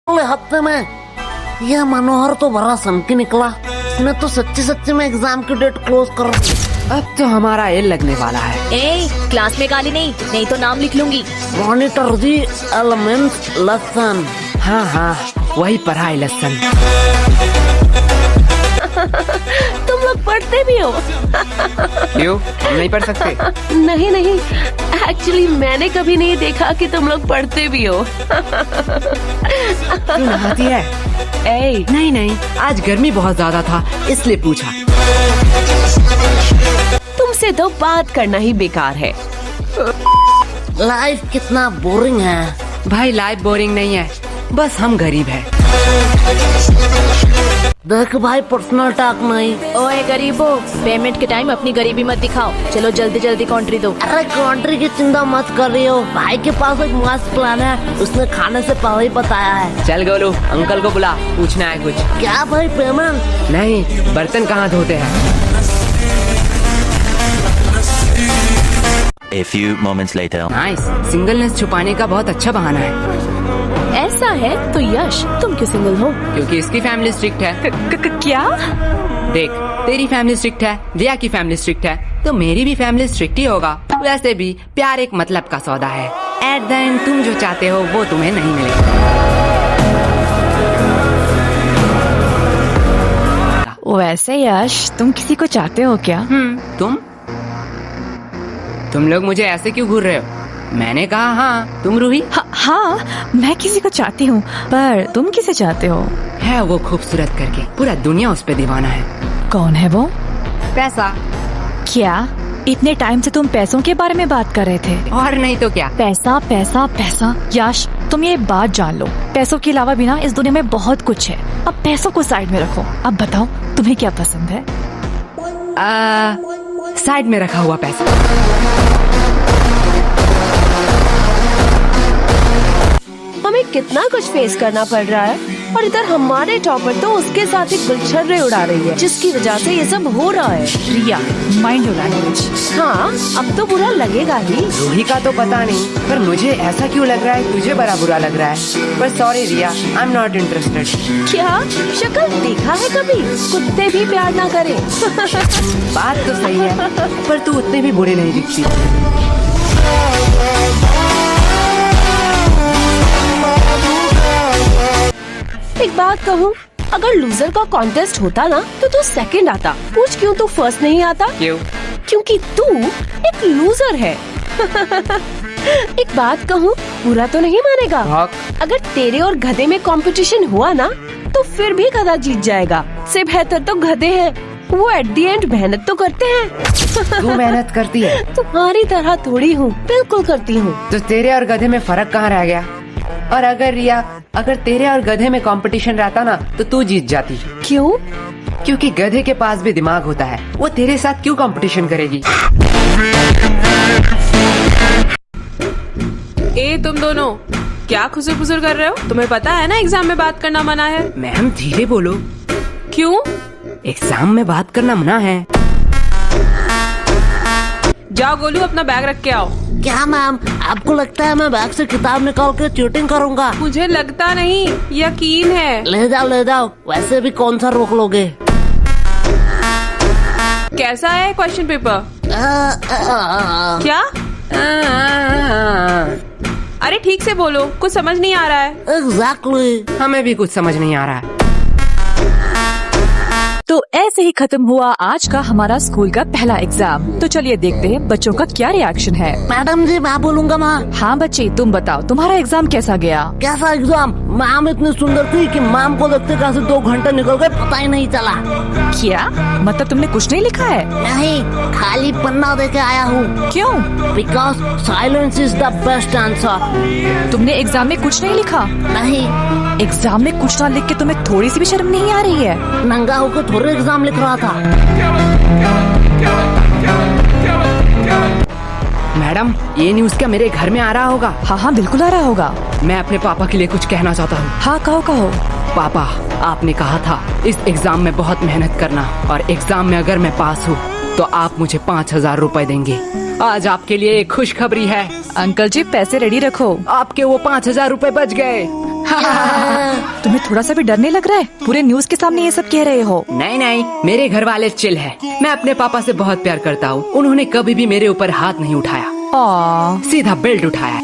अगले हफ्ते में यह मनोहर तो बड़ा सनकी निकला। इसने तो सच्ची में एग्जाम की डेट क्लोज कर। अब तो हमारा एल लगने वाला है। ए, क्लास में गाली नहीं तो नाम लिख लूंगी। Monitor G elements lesson. हाँ वही पढ़ाई लेसन। तुम लोग पढ़ते भी हो? क्यों, हम नहीं पढ़ सकते? नहीं एक्चुअली मैंने कभी नहीं देखा कि तुम लोग पढ़ते भी हो। क्यों नहाती है? ए, नहीं आज गर्मी बहुत ज्यादा था इसलिए पूछा। तुमसे तो बात करना ही बेकार है। लाइफ कितना बोरिंग है। भाई लाइफ बोरिंग नहीं है, बस हम गरीब हैं। देख भाई पर्सनल टॉक नहीं। ओए गरीबो, पेमेंट के टाइम अपनी गरीबी मत दिखाओ। चलो जल्दी कॉन्ट्री दो। अरे कंट्री की चिंता मत कर रही हो, भाई के पास एक मस्त प्लान है, उसने खाने से पहले ही बताया है। चल गोलू, अंकल को बुला, पूछना है कुछ। क्या भाई पेमेंट? नहीं, बर्तन कहाँ धोते हैं? A few moments later. Nice, singleness छुपाने का बहुत अच्छा बहाना है। ऐसा है तो यश, तुम क्यों सिंगल हो? क्योंकि इसकी फैमिली स्ट्रिक्ट है। क्या? देख, तेरी फैमिली स्ट्रिक्ट है, रिया की फैमिली स्ट्रिक्ट है, तो मेरी भी फैमिली स्ट्रिक्ट ही होगा। वैसे भी प्यार एक मतलब का सौदा है। एट द एंड तुम जो चाहते हो वो तुम्हें नहीं मिलेगा। वैसे यश, तुम किसी को चाहते हो क्या? तुम लोग मुझे ऐसे क्यों घूर रहे हो? मैंने कहा हाँ, तुम रूही? हाँ, मैं किसी को चाहती हूँ, पर तुम किसे चाहते हो? है वो खूबसूरत करके, पूरा दुनिया उस पे दीवाना है। कौन है वो? पैसा। क्या इतने टाइम से तुम पैसों के बारे में बात कर रहे थे? और नहीं तो क्या। पैसा पैसा पैसा। यश, तुम ये बात जान लो, पैसों के अलावा भी ना इस दुनिया में बहुत कुछ है। अब पैसों को साइड में रखो। अब बताओ तुम्हें क्या पसंद है? साइड में रखा हुआ पैसा। हमें कितना कुछ फेस करना पड़ रहा है और इधर हमारे टॉपर तो उसके साथ ही गुलछर्रे उड़ा रही है, जिसकी वजह से ये सब हो रहा है। रिया, माइंड योर लैंग्वेज। हाँ, अब तो बुरा लगेगा ही। रूही का तो पता नहीं, पर मुझे ऐसा क्यों लग रहा है तुझे बड़ा बुरा लग रहा है। पर sorry Riya, I am not interested. क्या शक्ल देखा है कभी? कुत्ते भी प्यार ना करे। बात तो सही है, पर तू उतने भी बुरे नहीं दिखती। एक बात कहूँ, अगर लूजर का कॉन्टेस्ट होता ना तो तू सेकंड आता। पूछ क्यों तू फर्स्ट नहीं आता? क्यों? क्योंकि तू एक लूजर है। एक बात कहूँ, बुरा तो नहीं मानेगा? अगर तेरे और गधे में कंपटीशन हुआ ना तो फिर भी गधा जीत जाएगा। से बेहतर तो गधे हैं, वो एट दी एंड मेहनत तो करते हैं। तू मेहनत करती है? तुम्हारी तरह थोड़ी हूँ, बिल्कुल करती हूँ। तो तेरे और गधे में फर्क कहाँ रह गया? और अगर रिया, अगर तेरे और गधे में कंपटीशन रहता ना तो तू जीत जाती। क्यों? क्योंकि गधे के पास भी दिमाग होता है, वो तेरे साथ क्यों कंपटीशन करेगी? ए तुम दोनों क्या खुसर फुसर कर रहे हो? तुम्हें पता है ना एग्जाम में बात करना मना है। मैम धीरे बोलो। क्यों? एग्जाम में बात करना मना है। जाओ गोलू, अपना बैग रख के आओ। क्या मैम, आपको लगता है मैं बैग से किताब निकाल के चीटिंग करूँगा? मुझे लगता नहीं, यकीन है। ले जाओ, वैसे भी कौन सा रोक लोगे। कैसा है क्वेश्चन पेपर? क्या? अरे ठीक से बोलो, कुछ समझ नहीं आ रहा है। एग्जैक्टली। हमें भी कुछ समझ नहीं आ रहा है। तो ऐसे ही खत्म हुआ आज का हमारा स्कूल का पहला एग्जाम। तो चलिए देखते हैं बच्चों का क्या रिएक्शन है। मैडम जी मैं बोलूँगा माँ। हाँ बच्चे, तुम बताओ तुम्हारा एग्जाम कैसा गया? कैसा एग्जाम? मैम इतनी सुंदर थी कि मैम को देखते कैसे 2 घंटे निकल गए पता ही नहीं चला। क्या मतलब तुमने कुछ नहीं लिखा है? नहीं, खाली पन्ना देके आया हूँ। क्यों? Because silence is the best answer. तुमने एग्जाम में कुछ नहीं लिखा? नहीं। एग्जाम में कुछ ना लिख के तुम्हें थोड़ी सी भी शर्म नहीं आ रही है? नंगा होकर थोड़े एग्जाम लिख रहा था। मैडम, ये न्यूज़ क्या मेरे घर में आ रहा होगा? हाँ बिल्कुल आ रहा होगा। मैं अपने पापा के लिए कुछ कहना चाहता हूँ। हाँ कहो। पापा, आपने कहा था इस एग्जाम में बहुत मेहनत करना और एग्जाम में अगर मैं पास हूँ तो आप मुझे 5,000 रुपए देंगे। आज आपके लिए एक खुशखबरी है। अंकल जी पैसे रेडी रखो। आपके वो 5,000 रुपए बच गए। तुम्हें थोड़ा सा भी डर नहीं लग रहा है? पूरे न्यूज के सामने ये सब कह रहे हो। नहीं नहीं, मेरे घर वाले चिल है। मैं अपने पापा से बहुत प्यार करता हूँ। उन्होंने कभी भी मेरे ऊपर हाथ नहीं उठाया, आ, सीधा बेल्ट उठाया।